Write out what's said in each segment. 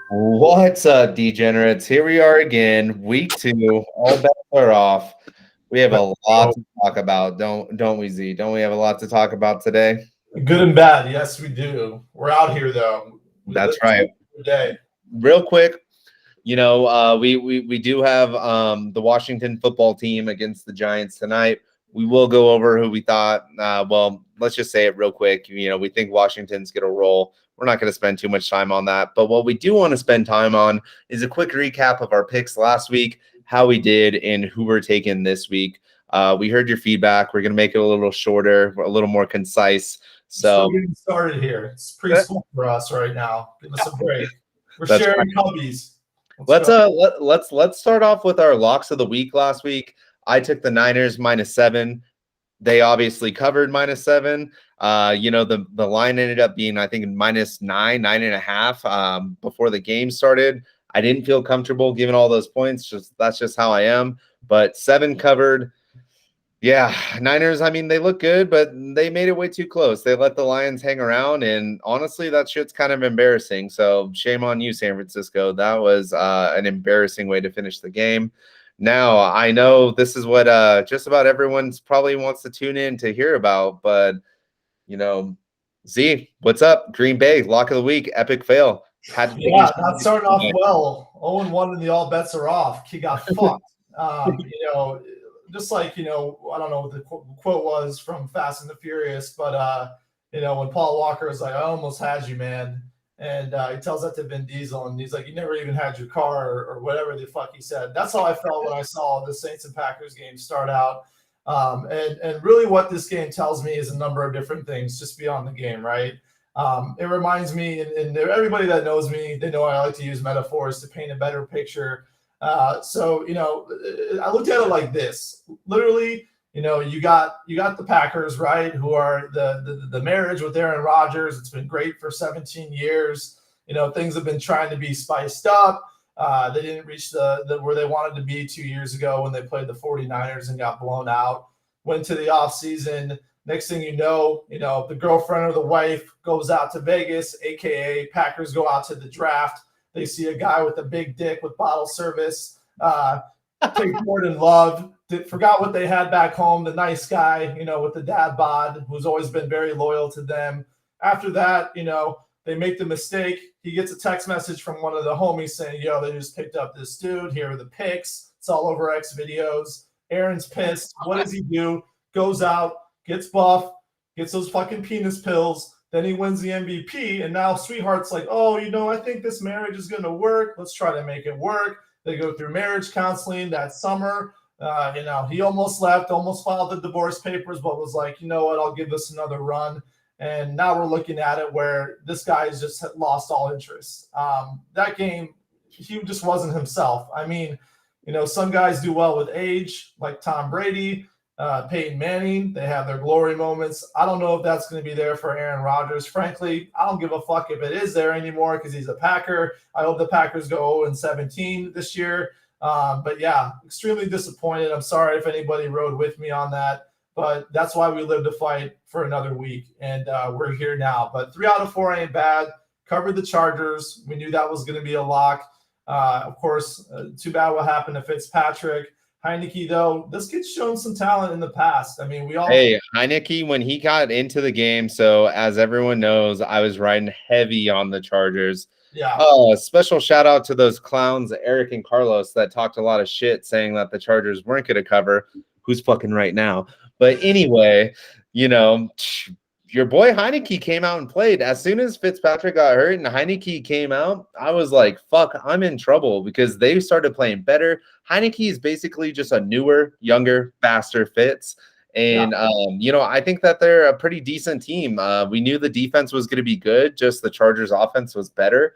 What's up, degenerates? Here we are again, week 2. All bets are off. We have a lot So to talk about, don't we, Z? Don't we have a lot to talk about today? good and bad, yes, we do. We're out here though. We live That's right. every day. Real quick, we do have the Washington football team against the Giants tonight. We will go over who we thought. Well, let's just say it real quick. We think Washington's going to roll. We're not going to spend too much time on that. But what we do want to spend time on is a quick recap of our picks last week, how we did, and who we're taking this week. We heard your feedback. We're going to make it a little shorter, a little more concise. We're still So getting started here. It's preschool for us right now. Give us a break. We're that's sharing cubbies. Let's Let's go. let's start off with our locks of the week last week. I took the Niners -7. They obviously covered -7. The line ended up being, I think, -9, 9.5 before the game started. I didn't feel comfortable giving all those points. That's just how I am. But 7 covered. Yeah, Niners, I mean, they look good, but they made it way too close. They let the Lions hang around, and honestly, that shit's kind of embarrassing. So shame on you, San Francisco. That was an embarrassing way to finish the game. Now, I know this is what just about everyone's probably wants to tune in to hear about, but, you know, Z, what's up? Green Bay, lock of the week, epic fail. Had to take Yeah, his not starting off well. 0-1 and the all bets are off. He got fucked. Just like, I don't know what the quote was from Fast and the Furious, but, when Paul Walker was like, I almost had you, man. And he tells that to Vin Diesel, and he's like, you never even had your car or whatever the fuck he said. That's how I felt when I saw the Saints and Packers game start out. And really what this game tells me is a number of different things just beyond the game, right? It reminds me, and everybody that knows me, they know I like to use metaphors to paint a better picture. I looked at it like this. Literally, you got the Packers, right, who are the marriage with Aaron Rodgers. It's been great for 17 years. Things have been trying to be spiced up. They didn't reach the where they wanted to be 2 years ago when they played the 49ers and got blown out. Went to the offseason. Next thing you know, the girlfriend or the wife goes out to Vegas, aka Packers go out to the draft. They see a guy with a big dick with bottle service. Take Jordan Love. Forgot what they had back home. The nice guy, with the dad bod, who's always been very loyal to them. After that, they make the mistake. He gets a text message from one of the homies saying, yo, they just picked up this dude. Here are the pics. It's all over X videos. Aaron's pissed. What does he do? Goes out, gets buff, gets those fucking penis pills. Then he wins the MVP. And now Sweetheart's like, oh, I think this marriage is going to work. Let's try to make it work. They go through marriage counseling that summer. He almost left, almost filed the divorce papers, but was like, you know what, I'll give this another run. And now we're looking at it where this guy's just lost all interest. That game, he just wasn't himself. I mean, some guys do well with age, like Tom Brady, Peyton Manning. They have their glory moments. I don't know if that's going to be there for Aaron Rodgers. Frankly, I don't give a fuck if it is there anymore because he's a Packer. I hope the Packers go 0-17 this year. But yeah, extremely disappointed. I'm sorry if anybody rode with me on that. But that's why we live to fight for another week, and we're here now. But 3 out of 4 ain't bad. Covered the Chargers. We knew that was going to be a lock. Of course, too bad what happened to Fitzpatrick. Heineke, though, this kid's shown some talent in the past. I mean, Hey, Heineke, when he got into the game, so as everyone knows, I was riding heavy on the Chargers. Yeah. Special shout out to those clowns, Eric and Carlos, that talked a lot of shit saying that the Chargers weren't going to cover. Who's fucking right now? But anyway, your boy Heineke came out and played. As soon as Fitzpatrick got hurt and Heineke came out, I was like, fuck, I'm in trouble because they started playing better. Heineke is basically just a newer, younger, faster Fitz. And, I think that they're a pretty decent team. We knew the defense was going to be good, just the Chargers offense was better.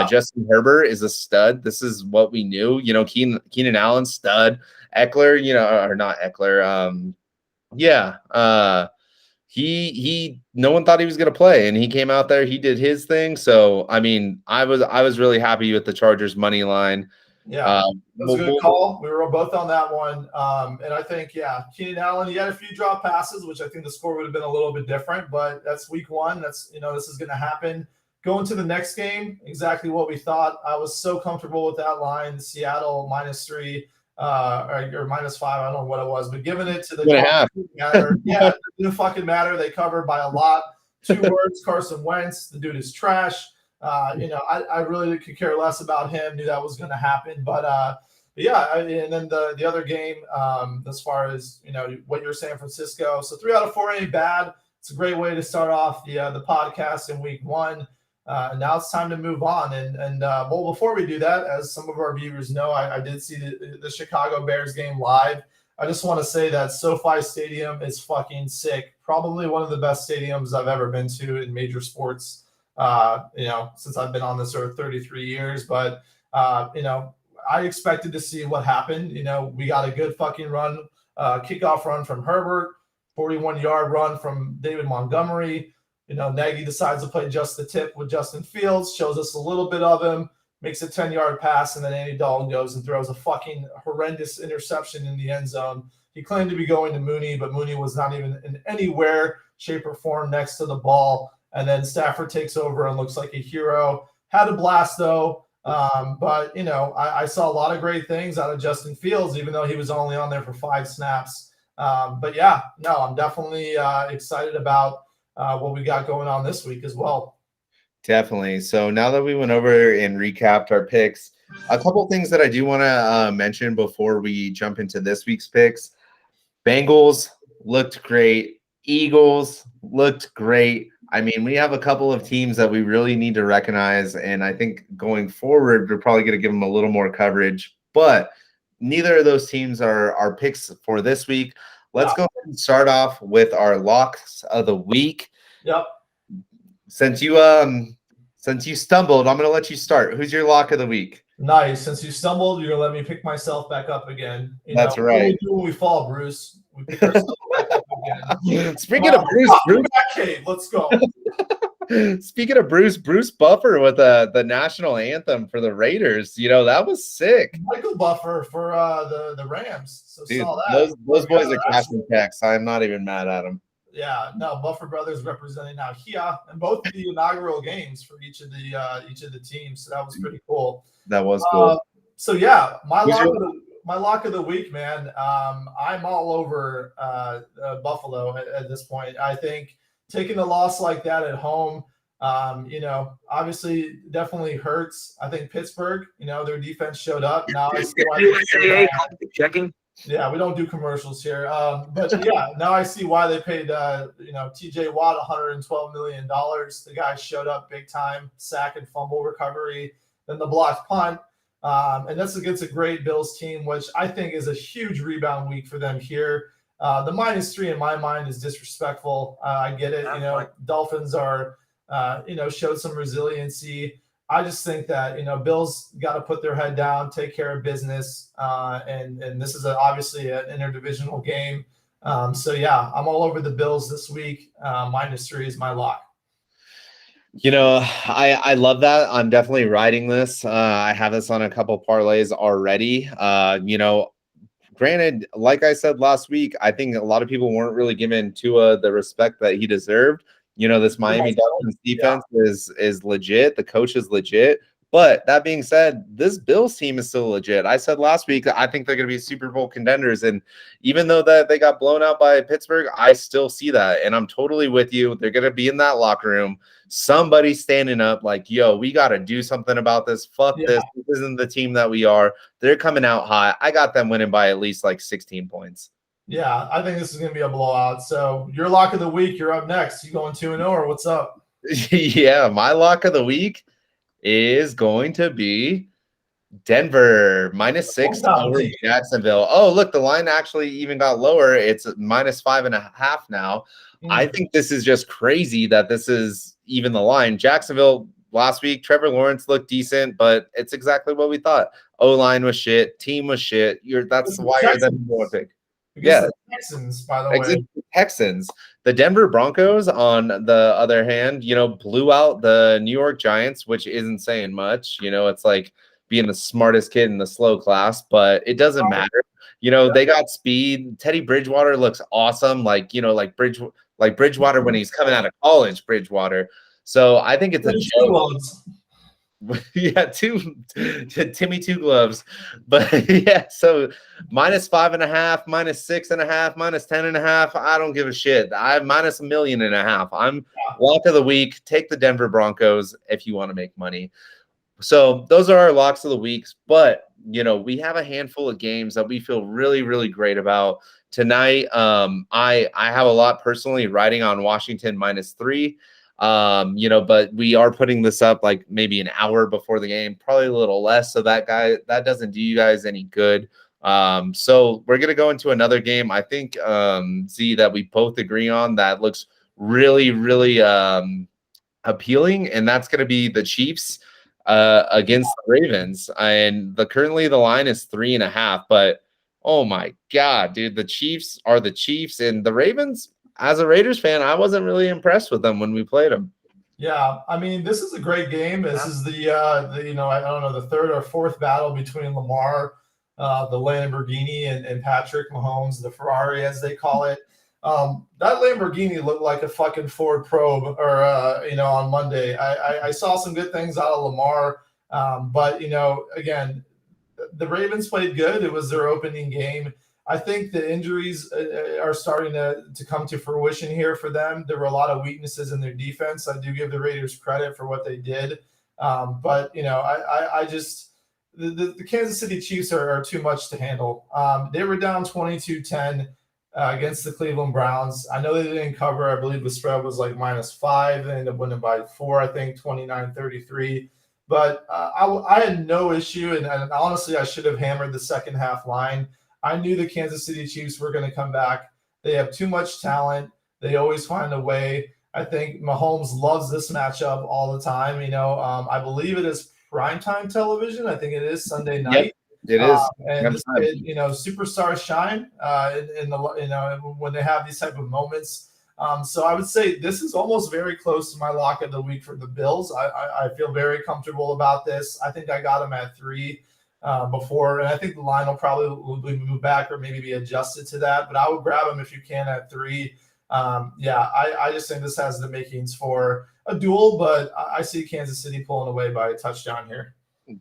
Justin Herbert is a stud. This is what we knew. Keenan Allen, stud. Eckler, or not Eckler. He no one thought he was going to play, and he came out there. He did his thing. So, I mean, I was really happy with the Chargers money line. Yeah, that was a good call. We were both on that one. And I think, Keenan Allen, he had a few drop passes, which I think the score would have been a little bit different, but that's week 1. That's, this is going to happen. going to the next game, exactly what we thought. I was so comfortable with that line. Seattle -3 or -5. I don't know what it was, but giving it to the Cardinals didn't matter. Yeah, it didn't fucking matter. They covered by a lot. 2 words, Carson Wentz. The dude is trash. I really could care less about him. Knew that was going to happen, but yeah. And then the other game, as far as what you're saying, Francisco. So 3 out of 4 ain't bad. It's a great way to start off the podcast in week 1. And now it's time to move on. And well, before we do that, as some of our viewers know, I did see the Chicago Bears game live. I just want to say that SoFi Stadium is fucking sick. Probably one of the best stadiums I've ever been to in major sports. Since I've been on this earth 33 years, but I expected to see what happened. We got a good fucking run, kickoff run from Herbert, 41-yard run from David Montgomery. Nagy decides to play just the tip with Justin Fields, shows us a little bit of him, makes a 10-yard pass, and then Andy Dalton goes and throws a fucking horrendous interception in the end zone. He claimed to be going to Mooney, but Mooney was not even in anywhere, shape, or form next to the ball. And then Stafford takes over and looks like a hero. Had a blast, though. But I saw a lot of great things out of Justin Fields, even though he was only on there for 5 snaps. But yeah, no, I'm definitely excited about what we got going on this week as well. Definitely. So now that we went over and recapped our picks, a couple things that I do want to mention before we jump into this week's picks. Bengals looked great. Eagles looked great. I mean, we have a couple of teams that we really need to recognize, and I think going forward, we're probably going to give them a little more coverage. But neither of those teams are our picks for this week. Let's go ahead and start off with our locks of the week. Yep. Since you stumbled, I'm going to let you start. Who's your lock of the week? Nice. Since you stumbled, you're going to let me pick myself back up again. That's right. What do we do when we fall, Bruce? We pick ourselves back up again. Speaking of Bruce, let's go. Speaking of Bruce Buffer with the national anthem for the Raiders, that was sick. Michael Buffer for the Rams. So dude, saw that. Those boys are cashing checks. I'm not even mad at them. Yeah, no, Buffer brothers representing out here in both the inaugural games for each of the teams. So that was pretty cool. That was cool. So yeah, my lock of the week, man. I'm all over Buffalo at this point. I think taking a loss like that at home, obviously definitely hurts. I think Pittsburgh, their defense showed up. Now I see why checking. Yeah, we don't do commercials here. But yeah, now I see why they paid TJ Watt $112 million. The guy showed up big time, sack and fumble recovery, then the blocked punt. And that's against a great Bills team, which I think is a huge rebound week for them here. The -3 in my mind is disrespectful. I get it. Dolphins are, showed some resiliency. I just think that, Bills got to put their head down, take care of business. And this is obviously an interdivisional game. So yeah, I'm all over the Bills this week. -3 is my lock. I love that. I'm definitely riding this. I have this on a couple parlays already. Granted, like I said last week, I think a lot of people weren't really giving Tua the respect that he deserved. This Miami Dolphins defense is legit. The coach is legit. But that being said, this Bills team is still legit. I said last week that I think they're going to be Super Bowl contenders. And even though that they got blown out by Pittsburgh, I still see that. And I'm totally with you. They're going to be in that locker room. Somebody standing up like, yo, we got to do something about this. Fuck this. This isn't the team that we are. They're coming out hot. I got them winning by at least like 16 points. Yeah, I think this is going to be a blowout. So your lock of the week, you're up next. You going 2-0 or what's up? Yeah, my lock of the week is going to be Denver -6 over Jacksonville. Oh, look, the line actually even got lower. It's -5.5 now. I think this is just crazy that this is even the line. Jacksonville last week, Trevor Lawrence looked decent, but it's exactly what we thought. O-line was shit. Team was shit. That's why you're the number one pick. Yeah, the Texans, by the way. Texans. The Denver Broncos, on the other hand, blew out the New York Giants, which isn't saying much. It's like being the smartest kid in the slow class, but it doesn't matter. They got speed. Teddy Bridgewater looks awesome. Like Bridgewater when he's coming out of college, Bridgewater. So I think it's a Two joke. loads. Yeah, Timmy two gloves. But yeah, so -5.5, -6.5, -10.5. I don't give a shit. I'm -1.5 million. I'm lock of the week. Take the Denver Broncos if you want to make money. So those are our locks of the weeks. But we have a handful of games that we feel really, really great about tonight. I have a lot personally riding on Washington -3. But we are putting this up like maybe an hour before the game, probably a little less. So that doesn't do you guys any good. So we're gonna go into another game. I think Z that we both agree on that looks really, really appealing, and that's gonna be the Chiefs against the Ravens. And currently the line is 3.5, but oh my god, dude, the Chiefs are the Chiefs, and the Ravens. As a Raiders fan, I wasn't really impressed with them when we played them. Yeah, I mean, this is a great game. This is the I don't know, the third or fourth battle between Lamar, the Lamborghini, and Patrick Mahomes, the Ferrari as they call it. That Lamborghini looked like a fucking Ford Probe, or on Monday. I saw some good things out of Lamar, but again, the Ravens played good. It was their opening game. I think the injuries are starting to come to fruition here for them. There were a lot of weaknesses in their defense. I do give the Raiders credit for what they did. But I just the Kansas City Chiefs are too much to handle. They were down 22-10 against the Cleveland Browns. I know they didn't cover. I believe the spread was like -5. They ended up winning by 4, I think, 29-33. But I had no issue, and honestly, I should have hammered the second half line. I knew the Kansas City Chiefs were going to come back. They have too much talent. They always find a way. I think Mahomes loves this matchup all the time. I believe it is primetime television. I think it is Sunday night. Yep, it is. And this kid, superstars shine in the when they have these type of moments. So I would say this is almost very close to my lock of the week for the Bills. I feel very comfortable about this. I think I got them at 3 before, and I think the line will probably move back or maybe be adjusted to that. But I would grab them if you can at 3. I just think this has the makings for a duel, but I see Kansas City pulling away by a touchdown here.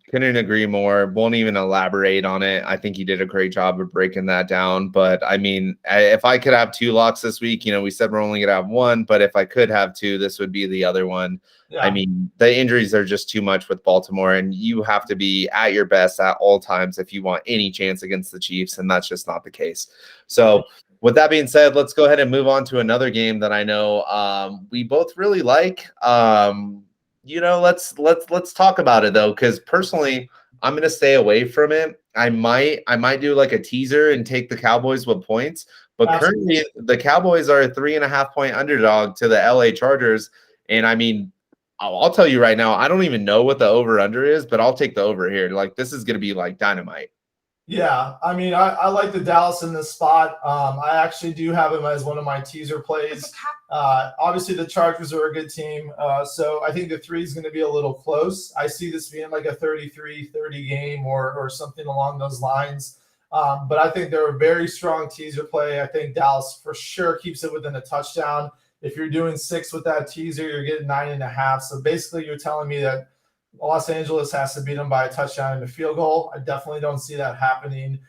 Couldn't agree more. Won't even elaborate on it. I think you did a great job of breaking that down. But I mean, if I could have 2 locks this week, we said we're only gonna have 1, but if I could have 2, this would be the other one. Yeah. I mean, the injuries are just too much with Baltimore, and you have to be at your best at all times if you want any chance against the Chiefs, and that's just not the case. So with that being said, let's go ahead and move on to another game that I know we both really like. Let's talk about it though, because personally, I'm gonna stay away from it. I might do like a teaser and take the Cowboys with points, but Absolutely. Currently the Cowboys are a 3.5-point underdog to the LA Chargers, and I mean, I'll tell you right now, I don't even know what the over/under is, but I'll take the over here. Like this is gonna be like dynamite. Yeah, I mean, I like the Dallas in this spot. I actually do have him as one of my teaser plays. Obviously, the Chargers are a good team, so I think the 3 is going to be a little close. I see this being like a 33-30 game or something along those lines. But I think they're a very strong teaser play. I think Dallas for sure keeps it within a touchdown. If you're doing 6 with that teaser, you're getting 9.5. So basically, you're telling me that Los Angeles has to beat them by a touchdown and a field goal. I definitely don't see that happening.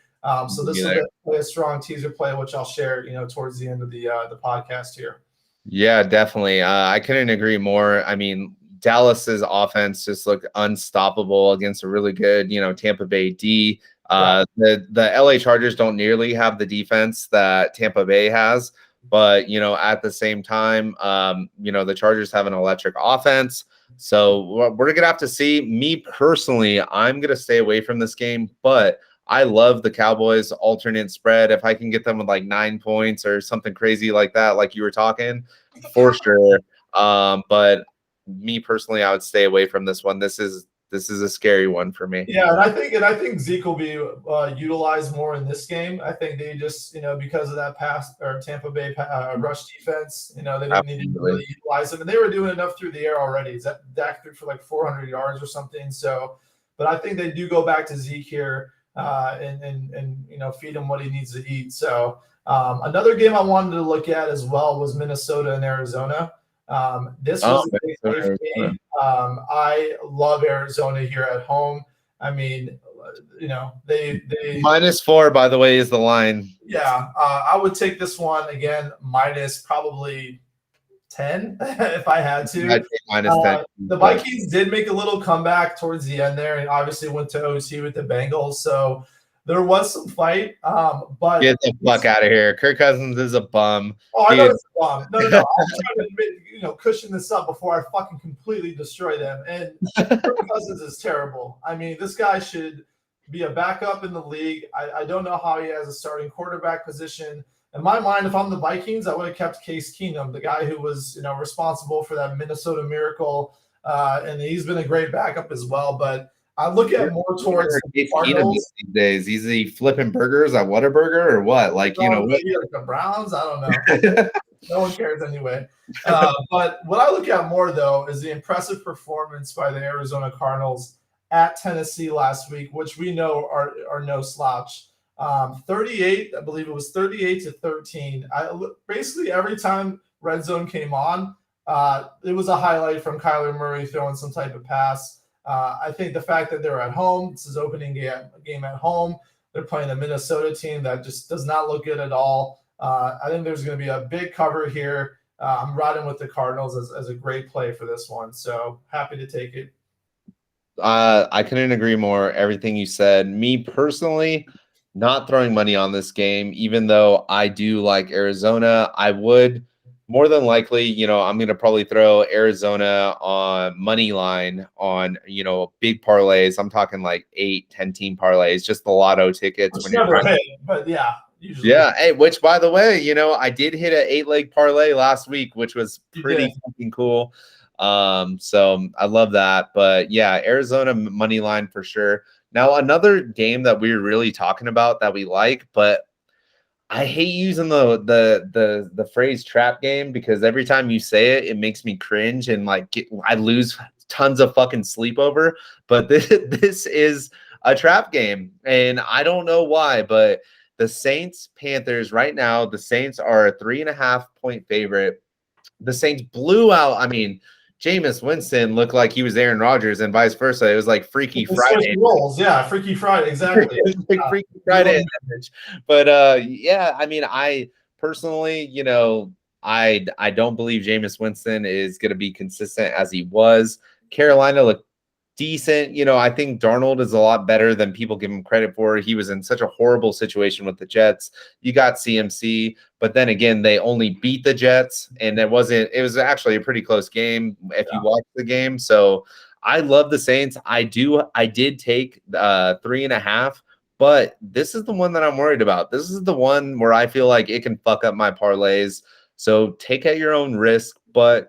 So this will be a strong teaser play, which I'll share, towards the end of the podcast here. Yeah, definitely. I couldn't agree more. I mean, Dallas's offense just looked unstoppable against a really good, Tampa Bay D. The LA Chargers don't nearly have the defense that Tampa Bay has, but at the same time, the Chargers have an electric offense. So we're going to have to see. Me personally, I'm going to stay away from this game, but I love the Cowboys alternate spread. If I can get them with like 9 points or something crazy like that, like you were talking, for sure. But me personally, I would stay away from this one. This is a scary one for me. Yeah, and I think Zeke will be utilized more in this game. I think they just, because of that pass or Tampa Bay rush defense, they didn't need to really utilize them, and they were doing enough through the air already. Dak threw for like 400 yards or something. So, but I think they do go back to Zeke here and feed him what he needs to eat. So another game I wanted to look at as well was Minnesota and Arizona. This Oh, was a big safe Arizona. game. I love Arizona here at home. I mean, they -4, by the way, is the line. yeah. I would take this one again minus probably 10 if I had to. I'd take -10. The Vikings did make a little comeback towards the end there and obviously went to OT with the Bengals. So there was some fight. But Get the fuck out of here. Kirk Cousins is a bum. oh, I know Dude. it's a bomb. No. I'm trying to cushion this up before I fucking completely destroy them. And Kirk Cousins is terrible. I mean, this guy should be a backup in the league. I don't know how he has a starting quarterback position. In my mind, if I'm the Vikings, I would have kept Case Keenum, the guy who was, responsible for that Minnesota Miracle, and he's been a great backup as well. But I look at more towards the Cardinals these days. Is he flipping burgers at Whataburger or what? Like, what? Maybe like the Browns. I don't know. No one cares anyway. But what I look at more though is the impressive performance by the Arizona Cardinals at Tennessee last week, which we know are no slouch. 38, I believe it was 38-13. Basically every time red zone came on, it was a highlight from Kyler Murray throwing some type of pass. I think the fact that they're at home, this is opening game at home. They're playing a Minnesota team that just does not look good at all. I think there's going to be a big cover here. I'm riding with the Cardinals as a great play for this one. So happy to take it. I couldn't agree more. Everything you said. Me personally, not throwing money on this game, even though I do like Arizona. I would more than likely, I'm going to probably throw Arizona on money line on, big parlays. I'm talking like 8-10 team parlays, just the lotto tickets. Which never hit, but yeah. Usually. Yeah. Hey, which by the way, I did hit an 8-leg parlay last week, which was pretty fucking cool. So I love that. But yeah, Arizona money line for sure. Now, another game that we're really talking about that we like, but I hate using the phrase trap game because every time you say it, it makes me cringe and I lose tons of fucking sleep over. But this is a trap game, and I don't know why, but the Saints Panthers right now, the Saints are a 3.5-point favorite. The Saints blew out. I mean, Jameis Winston looked like he was Aaron Rodgers and vice versa. It was like Freaky Friday. Roles. Yeah, Freaky Friday, exactly. Freaky Friday. But yeah, I mean, I personally, I don't believe Jameis Winston is going to be consistent as he was. Carolina looked decent. I think Darnold is a lot better than people give him credit for. He was in such a horrible situation with the Jets. You got CMC, but then again, they only beat the Jets, and it was actually a pretty close game if you watch the game. So I love the Saints. I did take 3.5, but this is the one that I'm worried about. This is the one where I feel like it can fuck up my parlays. So take at your own risk. But,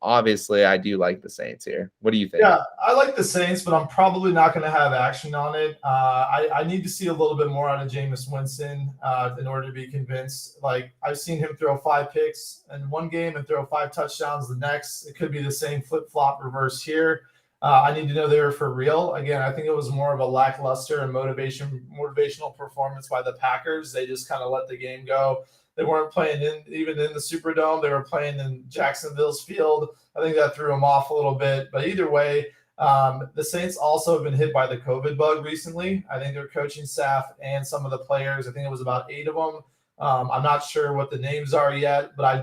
obviously I do like the Saints here. What do you think? Yeah, I like the Saints, but I'm probably not going to have action on it. I need to see a little bit more out of Jameis Winston in order to be convinced. Like, I've seen him throw 5 picks in one game and throw 5 touchdowns the next. It could be the same flip-flop reverse here. I need to know they were for real. Again, I think it was more of a lackluster and motivational performance by the Packers. They just kind of let the game go. They weren't playing even in the Superdome. They were playing in Jacksonville's field. I think that threw them off a little bit. But either way, the Saints also have been hit by the COVID bug recently. I think their coaching staff and some of the players, I think it was about 8 of them. I'm not sure what the names are yet, but I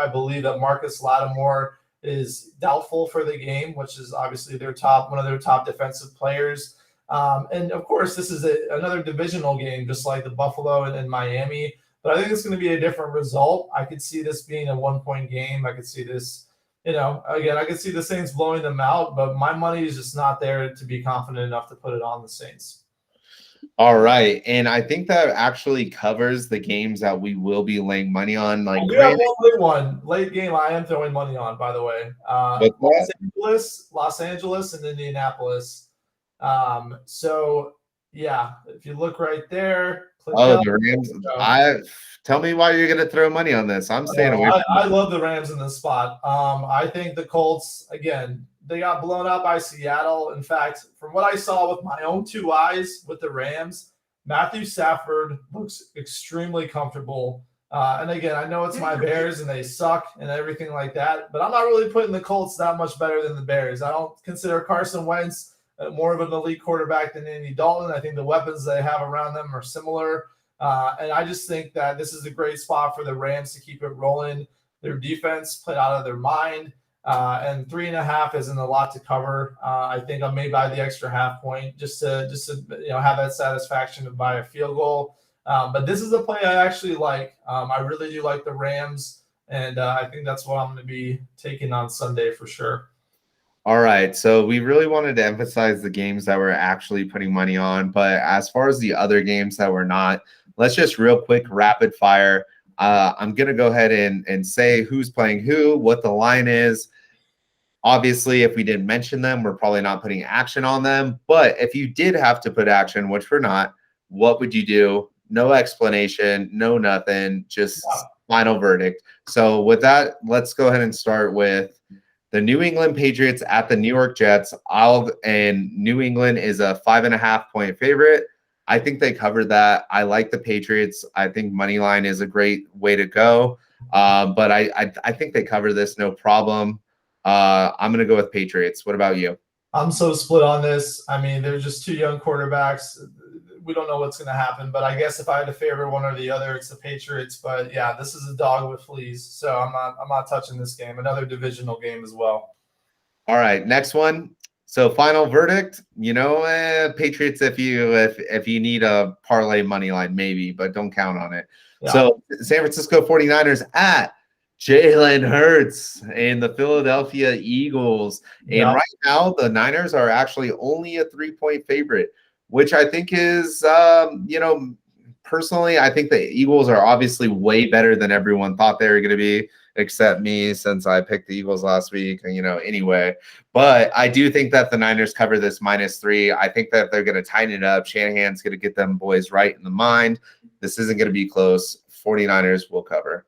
believe that Marcus Lattimore is doubtful for the game, which is obviously one of their top defensive players. And of course, this is another divisional game, just like the Buffalo and Miami. But I think it's going to be a different result. I could see this being a 1-point game. I could see this, again, I could see the Saints blowing them out, but my money is just not there to be confident enough to put it on the Saints. All right. And I think that actually covers the games that we will be laying money on. Like, we have one late game I am throwing money on, by the way. Los Angeles and Indianapolis. So, yeah, if you look right there. The Rams. Tell me why you're going to throw money on this. I'm staying away. I love the Rams in this spot. I think the Colts, again, they got blown out by Seattle. In fact, from what I saw with my own 2 eyes with the Rams, Matthew Stafford looks extremely comfortable And again, I know it's my Bears and they suck and everything like that, but I'm not really putting the Colts that much better than the Bears. I don't consider Carson Wentz more of an elite quarterback than Andy Dalton. I think the weapons they have around them are similar. And I just think that this is a great spot for the Rams to keep it rolling. Their defense played out of their mind. And 3.5 isn't a lot to cover. I think I may buy the extra half point just to have that satisfaction to buy a field goal. But this is a play I actually like. I really do like the Rams, and I think that's what I'm going to be taking on Sunday for sure. All right, so we really wanted to emphasize the games that we're actually putting money on, but as far as the other games that we're not, let's just real quick rapid fire. I'm going to go ahead and say who's playing who, what the line is. Obviously, if we didn't mention them, we're probably not putting action on them. But if you did have to put action, which we're not, what would you do? No explanation, no nothing, just final verdict. So with that, let's go ahead and start with the New England Patriots at the New York Jets. And New England is a 5.5-point favorite. I think they covered that. I like the Patriots. I think money line is a great way to go. But I think they cover this no problem. I'm going to go with Patriots. What about you? I'm so split on this. I mean, they're just two young quarterbacks. We don't know what's going to happen, but I guess if I had to favor one or the other, it's the Patriots. But yeah, this is a dog with fleas, so I'm not touching this game. Another divisional game as well. All right, next one. So final verdict, Patriots if you need a parlay money line, maybe, but don't count on it. Yeah. So San Francisco 49ers at Jalen Hurts and the Philadelphia Eagles. And right now, the Niners are actually only a 3-point favorite, which I think is, personally, I think the Eagles are obviously way better than everyone thought they were going to be, except me, since I picked the Eagles last week, anyway. But I do think that the Niners cover this -3. I think that they're going to tighten it up. Shanahan's going to get them boys right in the mind. This isn't going to be close. 49ers will cover.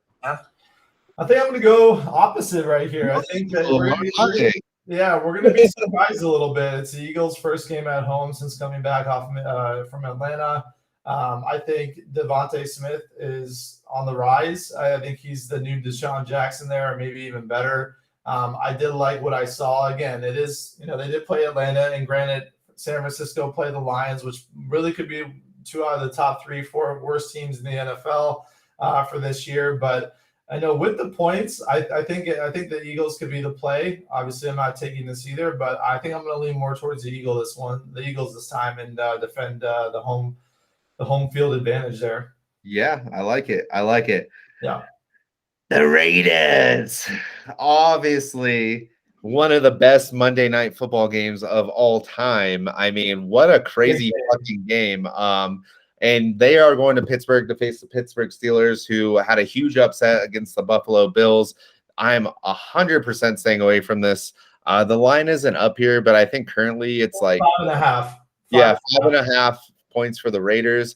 I think I'm going to go opposite right here. I think that we're going to be surprised a little bit. It's the Eagles' first game at home since coming back off from Atlanta. I think Devontae Smith is on the rise. I think he's the new Deshaun Jackson there, or maybe even better. I did like what I saw. Again, it is, they did play Atlanta, and granted, San Francisco played the Lions, which really could be 2 out of the top 3-4 worst teams in the NFL for this year. But I know with the points, I think the Eagles could be the play. Obviously, I'm not taking this either, but I think I'm going to lean more towards the Eagles this time, and defend the home field advantage there. Yeah, I like it. Yeah. The Raiders, obviously one of the best Monday Night Football games of all time. I mean, what a crazy fucking game. And they are going to Pittsburgh to face the Pittsburgh Steelers, who had a huge upset against the Buffalo Bills. I'm 100% staying away from this. The line isn't up here, but I think currently it's like 5.5. 5.5 points for the Raiders.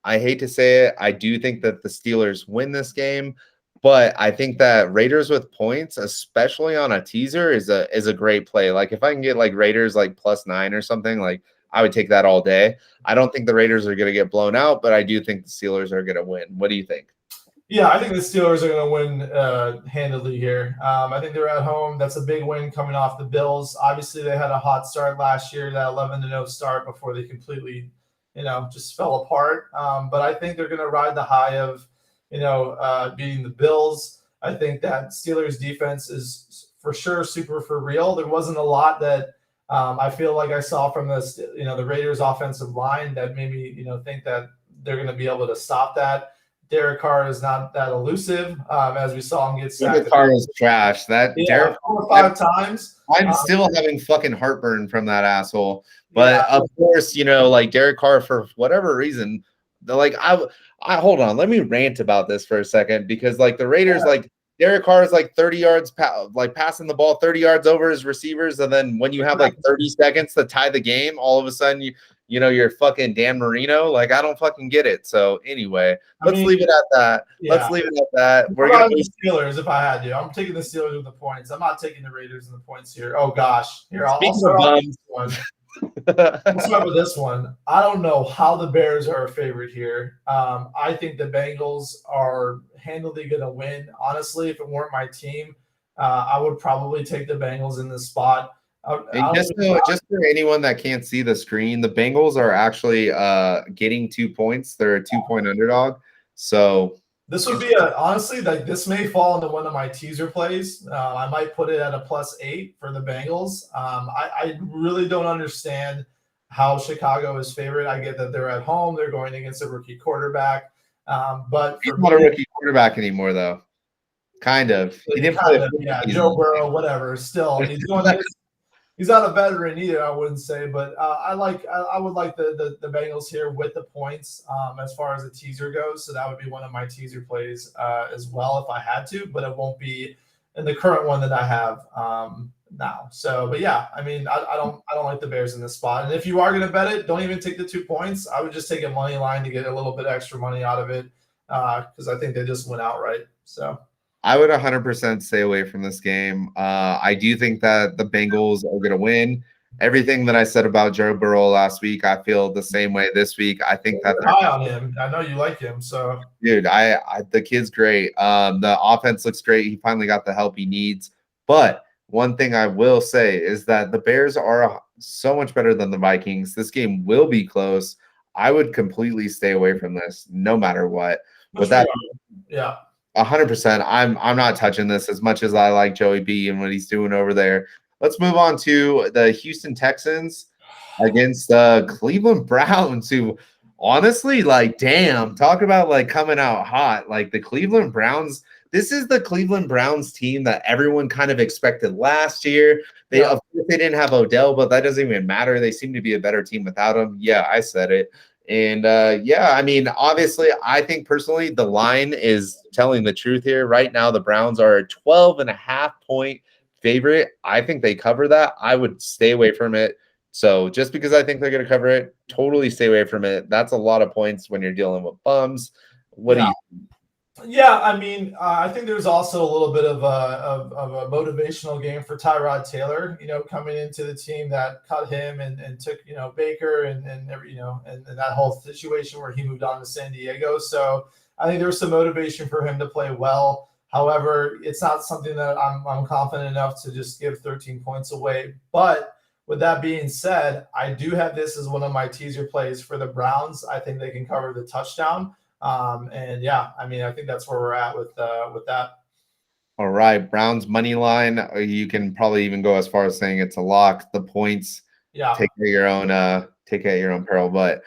I hate to say it, I do think that the Steelers win this game, but I think that Raiders with points, especially on a teaser, is a great play. Like if I can get like Raiders like +9 or something, like I would take that all day. I don't think the Raiders are going to get blown out, but I do think the Steelers are going to win. What do you think? Yeah, I think the Steelers are going to win handily here. I think they're at home. That's a big win coming off the Bills. Obviously, they had a hot start last year, that 11-0 start before they completely, just fell apart. But I think they're going to ride the high of, beating the Bills. I think that Steelers defense is for sure super for real. There wasn't a lot that I feel like I saw from the Raiders offensive line that made me, think that they're going to be able to stop that. Derek Carr is not that elusive, as we saw him get sacked. Derek Carr is trash. Derek 4 or 5 times. I'm still having fucking heartburn from that asshole. But of course, like Derek Carr, for whatever reason, I hold on. Let me rant about this for a second, because like the Raiders, like Derek Carr is like 30 yards, passing the ball 30 yards over his receivers, and then when you have like 30 seconds to tie the game, all of a sudden you're fucking Dan Marino. Like I don't fucking get it. So anyway, let's leave it at that. Yeah. Let's leave it at that. We're gonna the Steelers if I had to. I'm taking the Steelers with the points. I'm not taking the Raiders and the points here. Oh gosh, here I'll start off this one. We'll start with this one. I don't know how the Bears are a favorite here. I think the Bengals are handily going to win. Honestly, if it weren't my team, I would probably take the Bengals in this spot. And just for anyone that can't see the screen, the Bengals are actually getting 2 points. They're a 2-point underdog. So this would be honestly, like, this may fall into one of my teaser plays. I might put it at a +8 for the Bengals. I really don't understand how Chicago is favored. I get that they're at home, they're going against a rookie quarterback, but he's not a rookie quarterback anymore, though. Kind of. He didn't play. Yeah, Joe Burrow, whatever. Still, he's going against. He's not a veteran either, I wouldn't say, but I would like the Bengals here with the points as far as the teaser goes. So that would be one of my teaser plays as well if I had to, but it won't be in the current one that I have now. So, but yeah, I mean, I don't like the Bears in this spot. And if you are going to bet it, don't even take the 2 points. I would just take a money line to get a little bit extra money out of it because I think they just went outright. So. I would 100% stay away from this game. I do think that the Bengals are going to win. Everything that I said about Joe Burrow last week, I feel the same way this week. I think that they're high on him. I know you like him, so dude, the kid's great. The offense looks great. He finally got the help he needs. But one thing I will say is that the Bears are so much better than the Vikings. This game will be close. I would completely stay away from this, no matter what. With that, yeah. 100%. I'm not touching this as much as I like Joey B and what he's doing over there. Let's move on to the Houston Texans against the Cleveland Browns, who honestly, like, damn, talk about like coming out hot. Like the Cleveland Browns, this is the Cleveland Browns team that everyone kind of expected last year. Of course, they didn't have Odell, but that doesn't even matter. They seem to be a better team without him. Yeah, I said it. And yeah, I mean, obviously, I think personally the line is telling the truth here. Right now, the Browns are a 12.5-point favorite. I think they cover that. I would stay away from it. So just because I think they're going to cover it, totally stay away from it. That's a lot of points when you're dealing with bums. What do you think? Yeah, I mean, I think there's also a little bit of a motivational game for Tyrod Taylor, coming into the team that cut him and took, Baker and that whole situation where he moved on to San Diego. So I think there's some motivation for him to play well. However, it's not something that I'm confident enough to just give 13 points away. But with that being said, I do have this as one of my teaser plays for the Browns. I think they can cover the touchdown. And yeah, I mean, I think that's where we're at with that. All right, Browns money line. You can probably even go as far as saying it's a lock. The points, take at your own peril. But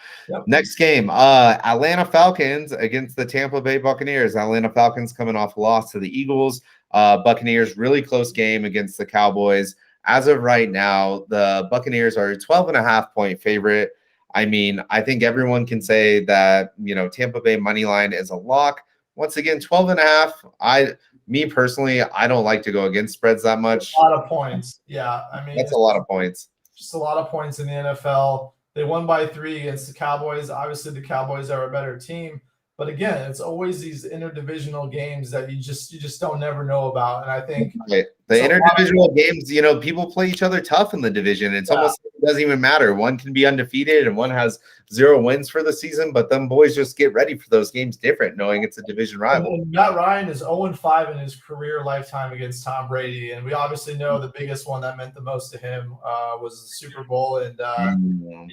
next game, Atlanta Falcons against the Tampa Bay Buccaneers. Atlanta Falcons coming off a loss to the Eagles. Buccaneers, really close game against the Cowboys. As of right now, the Buccaneers are a 12.5-point favorite. I mean, I think everyone can say that, Tampa Bay money line is a lock. Once again, 12.5. Me personally, I don't like to go against spreads that much. A lot of points. Yeah. I mean, that's a lot of points. Just a lot of points in the NFL. They won by 3 against the Cowboys. Obviously, the Cowboys are a better team. But again, it's always these interdivisional games that you just don't never know about. And I think the interdivisional games, people play each other tough in the division. It's almost it doesn't even matter. One can be undefeated and one has 0 wins for the season, but them boys just get ready for those games different, knowing it's a division rival. And Matt Ryan is 0-5 in his career lifetime against Tom Brady, and we obviously know the biggest one that meant the most to him was the Super Bowl. And not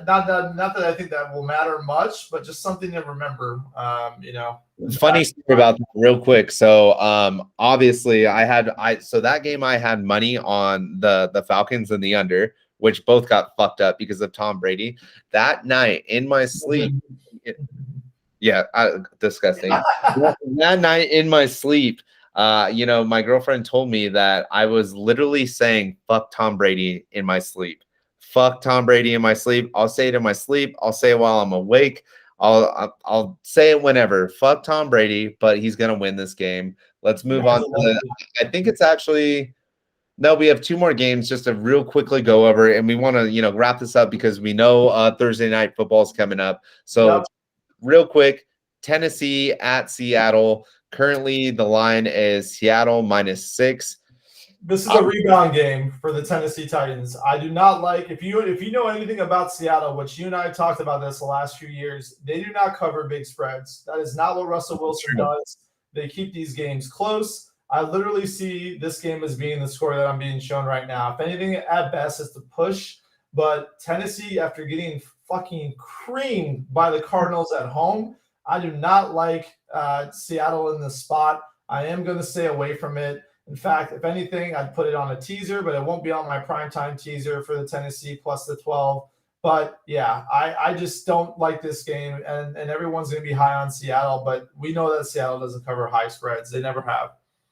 that I think that will matter much, but just something to remember. Funny story about that real quick. So obviously so that game I had money on the Falcons and the under, which both got fucked up because of Tom Brady. That night in my sleep, disgusting. That night in my sleep, my girlfriend told me that I was literally saying "fuck Tom Brady" in my sleep. Fuck Tom Brady in my sleep. I'll say it in my sleep. I'll say it while I'm awake. I'll say it whenever. Fuck Tom Brady, but he's gonna win this game. Let's move on to I think it's actually no, we have 2 more games just to real quickly go over, and we want to, wrap this up because we know Thursday night football is coming up. So real quick, Tennessee at Seattle. Currently, the line is Seattle -6. This is a rebound game for the Tennessee Titans. I do not like if you know anything about Seattle, which you and I talked about this the last few years, they do not cover big spreads. That is not what Russell Wilson does. They keep these games close. I literally see this game as being the score that I'm being shown right now. If anything, at best, is to push. But Tennessee, after getting fucking creamed by the Cardinals at home, I do not like Seattle in the spot. I am going to stay away from it. In fact, if anything, I'd put it on a teaser, but it won't be on my primetime teaser for the Tennessee plus the 12. But yeah, I just don't like this game, and everyone's going to be high on Seattle, but we know that Seattle doesn't cover high spreads. They never have.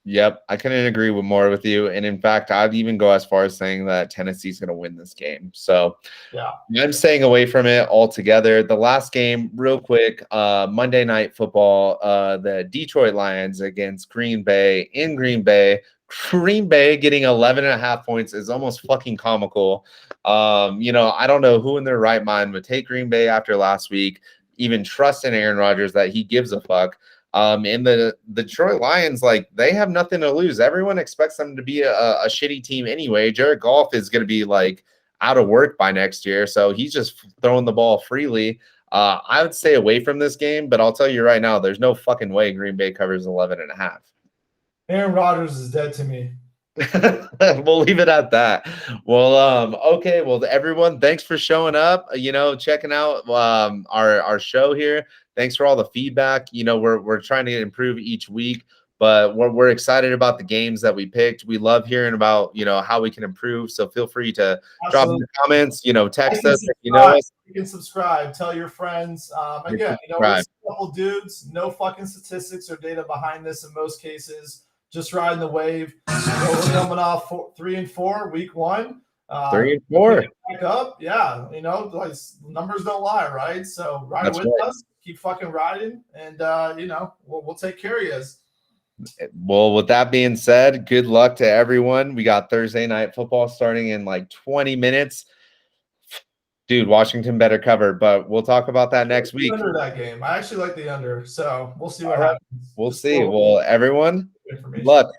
Yep, I couldn't agree with more with you. And in fact, I'd even go as far as saying that Tennessee's going to win this game. So yeah, I'm staying away from it altogether. The last game, real quick, Monday Night Football, the Detroit Lions against Green Bay in Green Bay. Green Bay getting 11.5 points is almost fucking comical. I don't know who in their right mind would take Green Bay after last week, even trust in Aaron Rodgers that he gives a fuck. And the Detroit Lions, like, they have nothing to lose. Everyone expects them to be a shitty team anyway. Jared Goff is going to be like out of work by next year, so he's just throwing the ball freely. I would stay away from this game, but I'll tell you right now, there's no fucking way Green Bay covers 11.5. Aaron Rodgers is dead to me. We'll leave it at that. Well, okay. Well, everyone, thanks for showing up. Checking out our show here. Thanks for all the feedback. We're trying to improve each week, but we're excited about the games that we picked. We love hearing about how we can improve. So feel free to drop in the comments. Text us if you know us. You can subscribe. Tell your friends. Again, we're just a couple dudes. No fucking statistics or data behind this in most cases. Just riding the wave. We're coming off 3-4 week 1. 3-4. Back up, yeah. Like numbers don't lie, right? So ride with us. Keep fucking riding, and we'll take care of you. Well, with that being said, good luck to everyone. We got Thursday Night Football starting in like 20 minutes. Dude, Washington better cover, but we'll talk about that next week. Under that game, I actually like the under, so we'll see what happens. We'll see. Well, everyone, good luck.